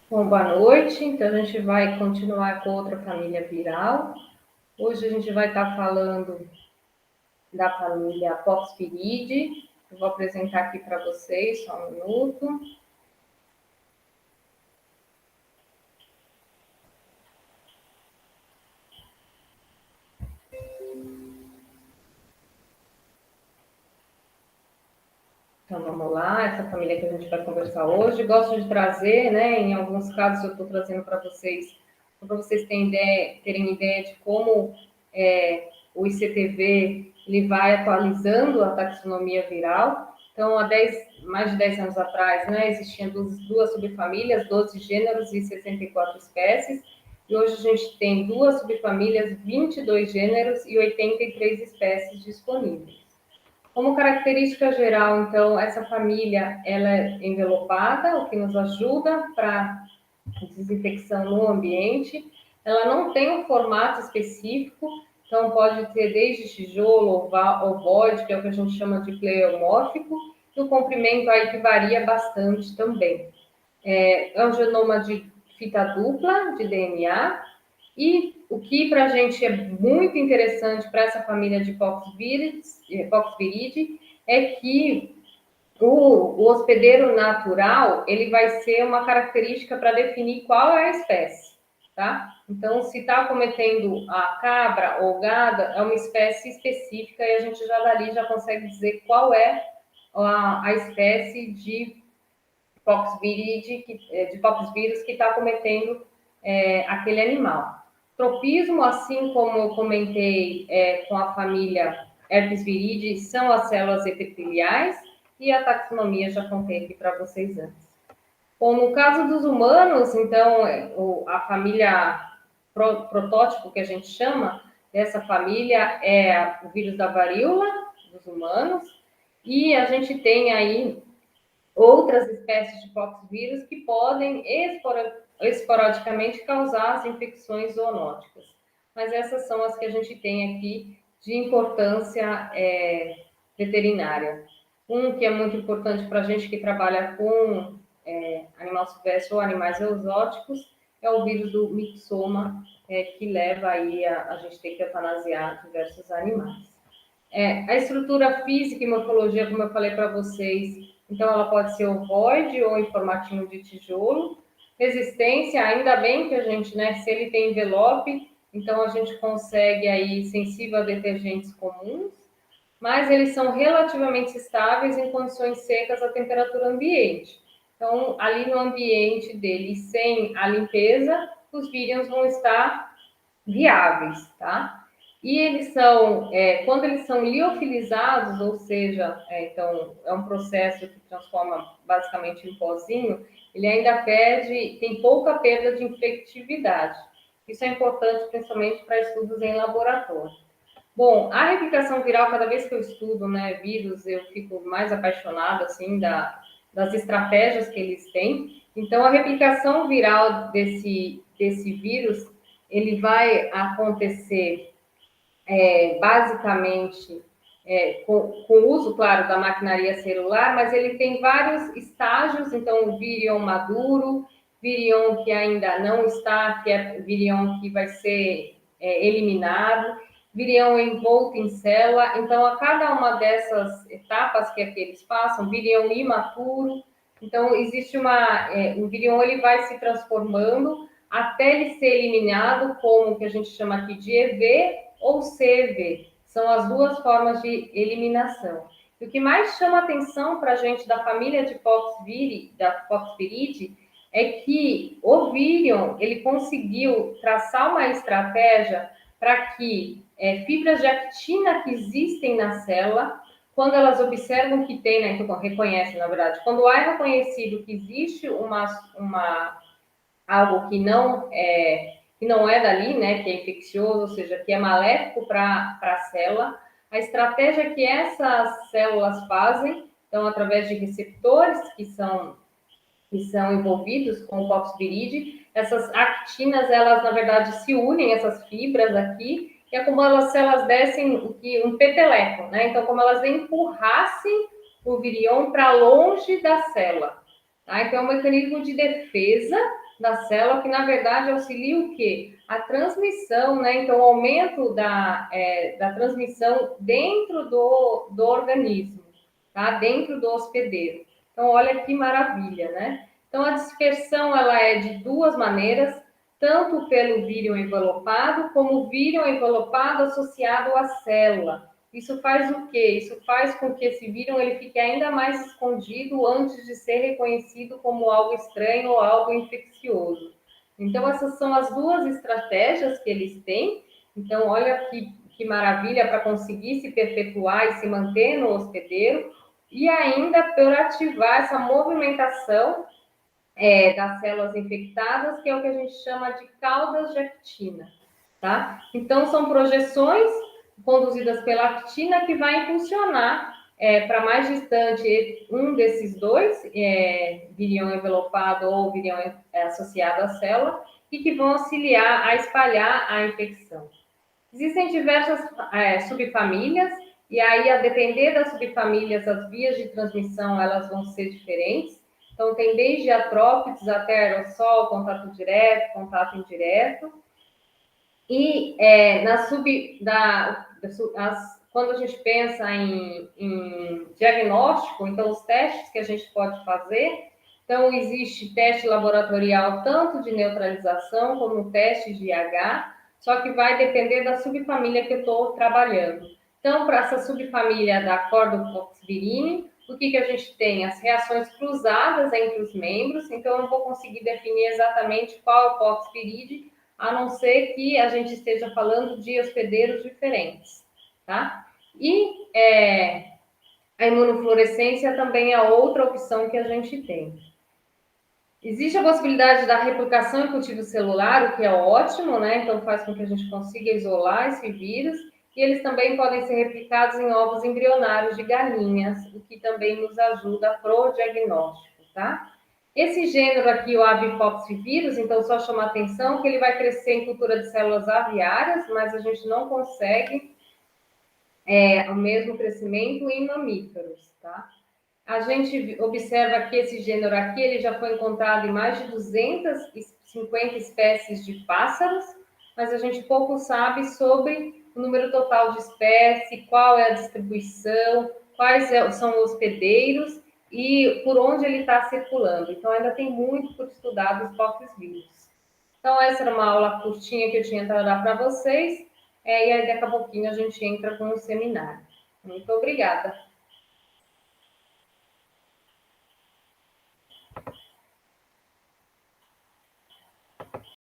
Bom, boa noite. Então, a gente vai continuar com outra família viral. Hoje a gente vai estar falando da família Poxviridae. Eu vou apresentar aqui para vocês, só um minuto. Então, vamos lá, essa família que a gente vai conversar hoje. Gosto de trazer, né, em alguns casos eu estou trazendo para vocês terem ideia de como o ICTV ele vai atualizando a taxonomia viral. Então, mais de 10 anos atrás, né, existiam duas subfamílias, 12 gêneros e 64 espécies. E hoje a gente tem duas subfamílias, 22 gêneros e 83 espécies disponíveis. Como característica geral, então, essa família ela é envelopada, o que nos ajuda para desinfecção no ambiente. Ela não tem um formato específico, então pode ter desde tijolo, ovoide, que é o que a gente chama de pleomórfico, e o comprimento aí que varia bastante também. É um genoma de fita dupla de DNA, e o que para a gente é muito interessante para essa família de Poxviridae é que o hospedeiro natural ele vai ser uma característica para definir qual é a espécie, tá? Então, se está cometendo a cabra ou gado, é uma espécie específica e a gente já dali já consegue dizer qual é a espécie de poxvírus que está cometendo aquele animal. Tropismo, assim como eu comentei com a família Herpes viridae, são as células epiteliais e a taxonomia já contei aqui para vocês antes. Bom, no caso dos humanos, então, a família protótipo que a gente chama dessa família é o vírus da varíola dos humanos, e a gente tem aí outras espécies de poxvírus que podem esporadicamente causar as infecções zoonóticas. Mas essas são as que a gente tem aqui de importância veterinária. Um que é muito importante para a gente que trabalha com animal silvestre ou animais exóticos é o vírus do mixoma, que leva aí a gente ter que eutanasiar diversos animais. A estrutura física e morfologia, como eu falei para vocês, então ela pode ser ovoide ou em formatinho de tijolo. Resistência, ainda bem que a gente, né, se ele tem envelope, então a gente consegue aí sensível a detergentes comuns, mas eles são relativamente estáveis em condições secas à temperatura ambiente. Então, ali no ambiente dele, sem a limpeza, os vírions vão estar viáveis, tá? E eles são, quando eles são liofilizados, ou seja, então é um processo que transforma basicamente em pozinho, ele ainda tem pouca perda de infectividade. Isso é importante principalmente para estudos em laboratório. Bom, a replicação viral, cada vez que eu estudo, né, vírus, eu fico mais apaixonada, assim, das estratégias que eles têm. Então, a replicação viral desse vírus, ele vai acontecer basicamente com o uso, claro, da maquinaria celular, mas ele tem vários estágios, então o virion maduro, virion que ainda não está, que é virion que vai ser eliminado, virion envolto em célula, então a cada uma dessas etapas que eles passam, virion imaturo, então existe o virion ele vai se transformando até ele ser eliminado como o que a gente chama aqui de EV ou CV. São as duas formas de eliminação. E o que mais chama atenção para a gente da família de Poxviridae é que o virion ele conseguiu traçar uma estratégia para que fibras de actina que existem na célula, quando elas observam que tem, né, então reconhecem, na verdade, quando é reconhecido que existe algo que não é dali, né, que é infeccioso, ou seja, que é maléfico para a célula, a estratégia que essas células fazem, então, através de receptores que são envolvidos com o Poxviridae, essas actinas, elas, na verdade, se unem, essas fibras aqui, e é como se elas dessem um peteleco, né? Então, como elas empurrassem do virion para longe da célula. Tá? Então, é um mecanismo de defesa da célula que, na verdade, auxilia o quê? A transmissão, né? Então, o aumento da transmissão dentro do organismo, tá? Dentro do hospedeiro. Então, olha que maravilha, né? Então, a dispersão, ela é de duas maneiras, tanto pelo vírion envelopado, como o vírion envelopado associado à célula. Isso faz o quê? Isso faz com que esse vírion ele fique ainda mais escondido antes de ser reconhecido como algo estranho ou algo infeccioso. Então, essas são as duas estratégias que eles têm. Então, olha que maravilha para conseguir se perpetuar e se manter no hospedeiro, e ainda por ativar essa movimentação das células infectadas, que é o que a gente chama de caudas de actina, tá? Então, são projeções conduzidas pela actina que vai impulsionar para mais distante um desses dois, virião envelopado ou virião associado à célula, e que vão auxiliar a espalhar a infecção. Existem diversas subfamílias, e aí, a depender das subfamílias, as vias de transmissão elas vão ser diferentes. Então, tem desde atrópitos até aerossol, contato direto, contato indireto. E quando a gente pensa em diagnóstico, então, os testes que a gente pode fazer, então, existe teste laboratorial tanto de neutralização como teste de IH, só que vai depender da subfamília que eu estou trabalhando. Então, para essa subfamília da Cordopoxvirine, o que a gente tem? As reações cruzadas entre os membros, então eu não vou conseguir definir exatamente qual é o Poxviride, a não ser que a gente esteja falando de hospedeiros diferentes, tá? E a imunofluorescência também é outra opção que a gente tem. Existe a possibilidade da replicação em cultivo celular, o que é ótimo, né? Então faz com que a gente consiga isolar esse vírus, e eles também podem ser replicados em ovos embrionários de galinhas, o que também nos ajuda pro diagnóstico, tá? Esse gênero aqui, o avipoxvírus, então só chama atenção que ele vai crescer em cultura de células aviárias, mas a gente não consegue o mesmo crescimento em mamíferos, tá? A gente observa que esse gênero aqui ele já foi encontrado em mais de 250 espécies de pássaros, mas a gente pouco sabe sobre o número total de espécies, qual é a distribuição, quais são os hospedeiros e por onde ele está circulando. Então, ainda tem muito por estudar dos poxvírus. Então, essa era uma aula curtinha que eu tinha para dar para vocês, e aí daqui a pouquinho a gente entra com o seminário. Muito obrigada.